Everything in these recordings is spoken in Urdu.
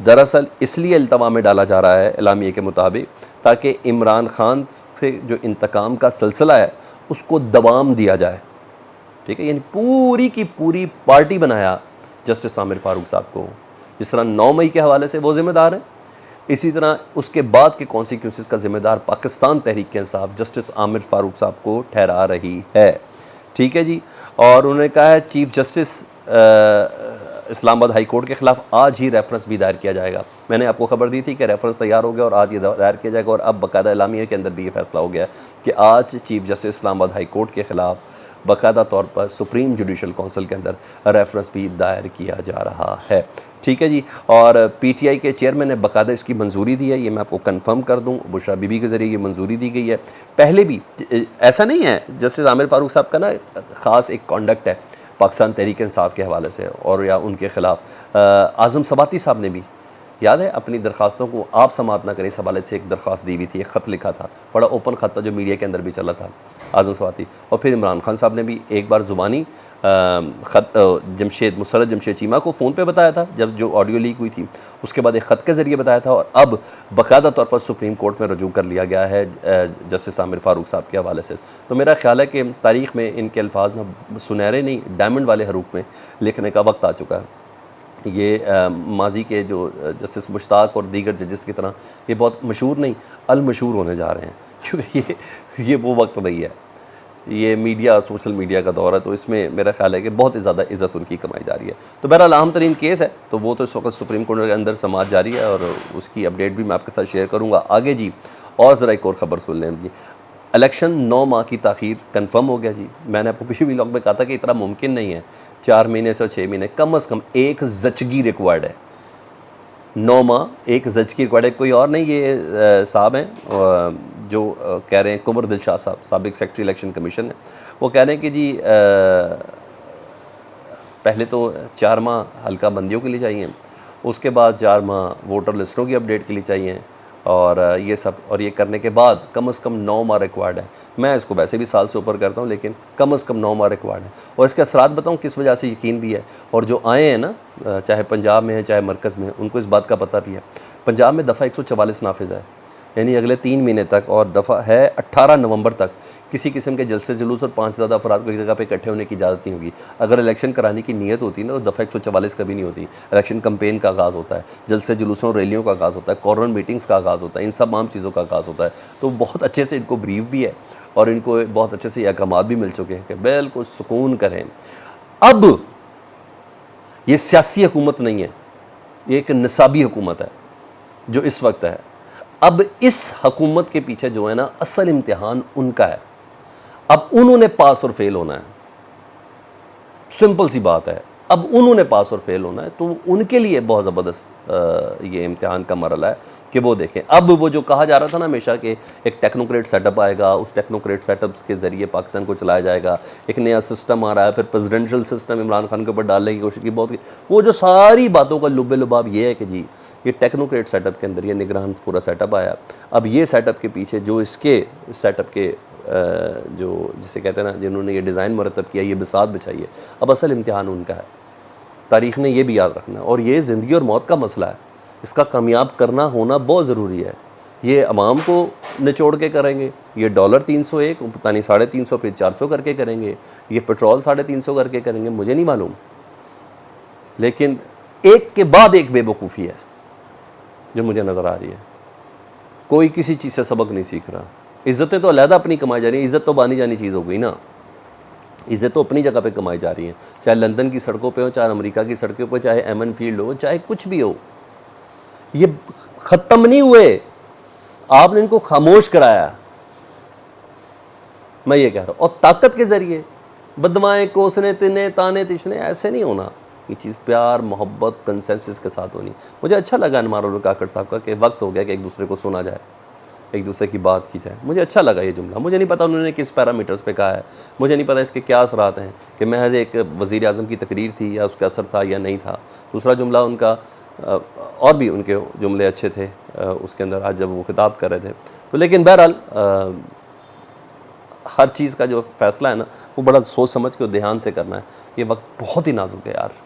دراصل اس لیے التوا میں ڈالا جا رہا ہے اعلامیے کے مطابق تاکہ عمران خان سے جو انتقام کا سلسلہ ہے اس کو دوام دیا جائے، ٹھیک ہے، یعنی پوری کی پوری پارٹی بنایا جسٹس عامر فاروق صاحب کو. جس طرح 9 مئی کے حوالے سے وہ ذمہ دار ہیں، اسی طرح اس کے بعد کے کانسیکوینسز کا ذمہ دار پاکستان تحریک انصاف جسٹس عامر فاروق صاحب کو ٹھہرا رہی ہے. ٹھیک ہے جی. اور انہوں نے کہا ہے چیف جسٹس اسلام آباد ہائی کورٹ کے خلاف آج ہی ریفرنس بھی دائر کیا جائے گا. میں نے آپ کو خبر دی تھی کہ ریفرنس تیار ہو گیا اور آج یہ دائر کیا جائے گا، اور اب باقاعدہ اعلامیے کے اندر بھی یہ فیصلہ ہو گیا ہے کہ آج چیف جسٹس اسلام آباد ہائی کورٹ کے خلاف باقاعدہ طور پر سپریم جوڈیشل کونسل کے اندر ریفرنس بھی دائر کیا جا رہا ہے. ٹھیک ہے جی. اور پی ٹی آئی کے چیئرمین نے باقاعدہ اس کی منظوری دی ہے، یہ میں آپ کو کنفرم کر دوں، بشرا بی بی کے ذریعے یہ منظوری دی گئی ہے. پہلے بھی ایسا نہیں ہے، جسٹس عامر فاروق صاحب کا نا خاص ایک کانڈکٹ ہے پاکستان تحریک انصاف کے حوالے سے اور یا ان کے خلاف. اعظم سباتی صاحب نے بھی یاد ہے اپنی درخواستوں کو آپ سماعت نہ کریں اس حوالے سے ایک درخواست دی ہوئی تھی، ایک خط لکھا تھا، بڑا اوپن خط تھا جو میڈیا کے اندر بھی چلا تھا، اعظم سباتی. اور پھر عمران خان صاحب نے بھی ایک بار زبانی خط مسرت جمشید چیمہ کو فون پہ بتایا تھا جب جو آڈیو لیک ہوئی تھی، اس کے بعد ایک خط کے ذریعے بتایا تھا، اور اب باقاعدہ طور پر سپریم کورٹ میں رجوع کر لیا گیا ہے جسٹس عامر فاروق صاحب کے حوالے سے. تو میرا خیال ہے کہ تاریخ میں ان کے الفاظ میں سنہرے نہیں ڈائمنڈ والے حروف میں لکھنے کا وقت آ چکا ہے. یہ ماضی کے جو جسٹس مشتاق اور دیگر ججز کی طرح یہ بہت مشہور نہیں المشہور ہونے جا رہے ہیں، کیونکہ یہ وہ وقت نہیں ہے، یہ میڈیا سوشل میڈیا کا دور ہے، تو اس میں میرا خیال ہے کہ بہت زیادہ عزت ان کی کمائی جا رہی ہے. تو بہرحال اہم ترین کیس ہے تو وہ تو اس وقت سپریم کورٹ کے اندر سماعت جاری ہے، اور اس کی اپڈیٹ بھی میں آپ کے ساتھ شیئر کروں گا آگے جی. اور ذرا ایک اور خبر سن لیں جی. الیکشن 9 ماہ کی تاخیر کنفرم ہو گیا جی. میں نے آپ کو پچھلے ولاگ میں کہا تھا کہ اتنا ممکن نہیں ہے، 4 مہینے سے 6 مہینے، کم از کم ایک زچگی ریکوائرڈ ہے. 9 ماہ ایک زچگی ریکوائرڈ ہے، کوئی اور نہیں، یہ صاحب ہیں جو کہہ رہے ہیں، کنور دلشاد صاحب سابق سیکرٹری الیکشن کمیشن ہے، وہ کہہ رہے ہیں کہ جی پہلے تو 4 ماہ حلقہ بندیوں کے لیے چاہیے، اس کے بعد 4 ماہ ووٹر لسٹوں کی اپڈیٹ کے لیے چاہیے، اور یہ سب، اور یہ کرنے کے بعد کم از کم 9 ماہ ریکوائرڈ ہے. میں اس کو ویسے بھی سال سے اوپر کرتا ہوں، لیکن کم از کم 9 ماہ ریکوائرڈ ہے. اور اس کے اثرات بتاؤں کس وجہ سے یقین بھی ہے، اور جو آئے ہیں نا چاہے پنجاب میں ہیں چاہے مرکز میں ہیں، ان کو اس بات کا پتہ بھی ہے. پنجاب میں دفعہ 144 نافذ ہے، یعنی اگلے 3 مہینے تک، اور دفعہ ہے 18 نومبر تک کسی قسم کے جلسے جلوس اور 5 سے زیادہ افراد کو ایک جگہ پہ اکٹھے ہونے کی اجازت نہیں ہوگی. اگر الیکشن کرانے کی نیت ہوتی ہے نا تو دفعہ 144 کبھی نہیں ہوتی. الیکشن کمپین کا آغاز ہوتا ہے، جلسے جلوسوں ریلیوں کا آغاز ہوتا ہے، کارنر میٹنگز کا آغاز ہوتا ہے، ان سب عام چیزوں کا آغاز ہوتا ہے. تو بہت اچھے سے ان کو بریف بھی ہے، اور ان کو بہت اچھے سے یہ احکامات بھی مل چکے ہیں کہ بالکل سکون کریں. اب یہ سیاسی حکومت نہیں ہے، یہ ایک نصابی حکومت ہے جو اس وقت ہے. اب اس حکومت کے پیچھے جو ہے نا اصل امتحان ان کا ہے. اب انہوں نے پاس اور فیل ہونا ہے، سمپل سی بات ہے. اب انہوں نے پاس اور فیل ہونا ہے، تو ان کے لیے بہت زبردست یہ امتحان کا مرحلہ ہے کہ وہ دیکھیں. اب وہ جو کہا جا رہا تھا نا ہمیشہ کہ ایک ٹیکنوکریٹ سیٹ اپ آئے گا، اس ٹیکنوکریٹ سیٹ اپ کے ذریعے پاکستان کو چلایا جائے گا، ایک نیا سسٹم آ رہا ہے، پھر پریزیڈنشل سسٹم عمران خان کے اوپر ڈالنے کی کوشش کی بہت کی. وہ جو ساری باتوں کا لب لباب یہ ہے کہ جی یہ ٹیکنوکریٹ سیٹ اپ کے اندر یہ نگران پورا سیٹ اپ آیا. اب یہ سیٹ اپ کے پیچھے جو اس کے سیٹ اپ کے جو جسے کہتے ہیں نا جنہوں نے یہ ڈیزائن مرتب کیا، یہ بساط بچائی ہے، اب اصل امتحان ان کا ہے. تاریخ نے یہ بھی یاد رکھنا ہے، اور یہ زندگی اور موت کا مسئلہ ہے، اس کا کامیاب کرنا ہونا بہت ضروری ہے. یہ عوام کو نچوڑ کے کریں گے، یہ ڈالر 301 پتہ نہیں 350 پھر 400 کر کے کریں گے، یہ پیٹرول 350 کر کے کریں گے، مجھے نہیں معلوم. لیکن ایک کے بعد ایک بے وقوفی ہے جو مجھے نظر آ رہی ہے. کوئی کسی چیز سے سبق نہیں سیکھ رہا. عزتیں تو علیحدہ اپنی کمائی جا رہی ہیں، عزت تو بانی جانی چیز ہو گئی نا. عزت تو اپنی جگہ پہ کمائی جا رہی ہیں، چاہے لندن کی سڑکوں پہ ہو، چاہے امریکہ کی سڑکوں پہ، چاہے ایمن فیلڈ ہو، چاہے کچھ بھی ہو. یہ ختم نہیں ہوئے، آپ نے ان کو خاموش کرایا. میں یہ کہہ رہا ہوں، اور طاقت کے ذریعے بدوائیں کوسنے تنے تانے تشنے ایسے نہیں ہونا. یہ چیز پیار محبت کنسنسس کے ساتھ ہونی. مجھے اچھا لگا انمار کاکڑ صاحب کا کہ وقت ہو گیا کہ ایک دوسرے کو سنا جائے، ایک دوسرے کی بات کی جائے. مجھے اچھا لگا یہ جملہ. مجھے نہیں پتا انہوں نے کس پیرامیٹرز پہ کہا ہے، مجھے نہیں پتا اس کے کیا اثرات ہیں، کہ محض ایک وزیر اعظم کی تقریر تھی یا اس کا اثر تھا یا نہیں تھا. دوسرا جملہ ان کا اور بھی ان کے جملے اچھے تھے اس کے اندر آج جب وہ خطاب کر رہے تھے. تو لیکن بہرحال ہر چیز کا جو فیصلہ ہے نا وہ بڑا سوچ سمجھ کے دھیان سے کرنا ہے. یہ وقت بہت ہی نازک ہے یار،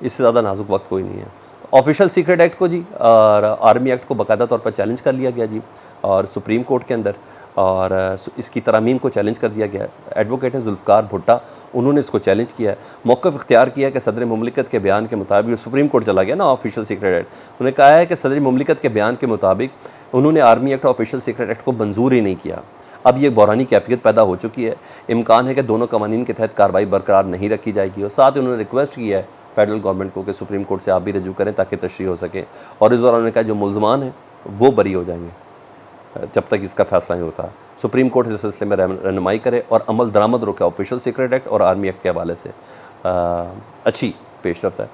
اس سے زیادہ نازک وقت کوئی نہیں ہے. آفیشل سیکرٹ ایکٹ کو جی اور آرمی ایکٹ کو باقاعدہ طور پر چیلنج کر لیا گیا جی اور سپریم کورٹ کے اندر، اور اس کی ترامیم کو چیلنج کر دیا گیا ہے۔ ایڈوکیٹ ہیں ذوالفقار بھٹا، انہوں نے اس کو چیلنج کیا ہے، موقف اختیار کیا ہے کہ صدر مملکت کے بیان کے مطابق، سپریم کورٹ چلا گیا نا آفیشل سیکرٹ ایکٹ، انہوں نے کہا ہے کہ صدر مملکت کے بیان کے مطابق انہوں نے آرمی ایکٹ اور آفیشل سیکرٹ ایکٹ کو منظور ہی نہیں کیا۔ اب یہ بحرانی کیفیت پیدا ہو چکی ہے، امکان ہے کہ دونوں قوانین کے تحت کارروائی برقرار نہیں رکھی جائے گی، اور ساتھ انہوں نے ریکویسٹ کی ہے فیڈرل گورنمنٹ کو کہ سپریم کورٹ سے آپ بھی رجوع کریں تاکہ تشریح ہو سکے، اور اس دوران انہوں نے کہا جو ملزمان ہیں وہ بری ہو جائیں گے جب تک اس کا فیصلہ نہیں ہوتا۔ سپریم کورٹ اس سلسلے میں رہنمائی کرے اور عمل درآمد روکے آفیشل سیکرٹ ایکٹ اور آرمی ایکٹ کے حوالے سے۔ اچھی پیش رفت ہے،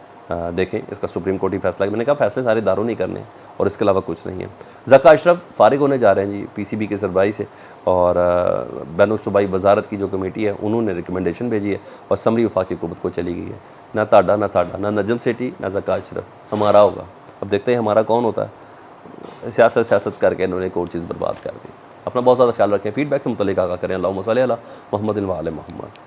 دیکھیں اس کا سپریم کورٹ ہی فیصلہ ہے۔ میں نے کہا فیصلے سارے اداروں نہیں کرنے اور اس کے علاوہ کچھ نہیں ہے۔ ذکا اشرف فارغ ہونے جا رہے ہیں جی پی سی بی کے سربراہی سے، اور بین الصوبائی وزارت کی جو کمیٹی ہے انہوں نے ریکمنڈیشن بھیجی ہے اور سمری وفاقی حکومت کو چلی گئی ہے۔ نہ تاڈا نہ ساڈا، نہ نجم سیٹھی نہ ذکا اشرف، ہمارا ہوگا۔ اب دیکھتے ہیں ہمارا کون ہوتا ہے۔ سیاست کر کے انہوں نے ایک اور چیز برباد کر دی۔ اپنا بہت زیادہ خیال رکھیں، فیڈ بیک سے متعلق آگاہ کریں۔ اللہم صلی علی محمد و آل محمد۔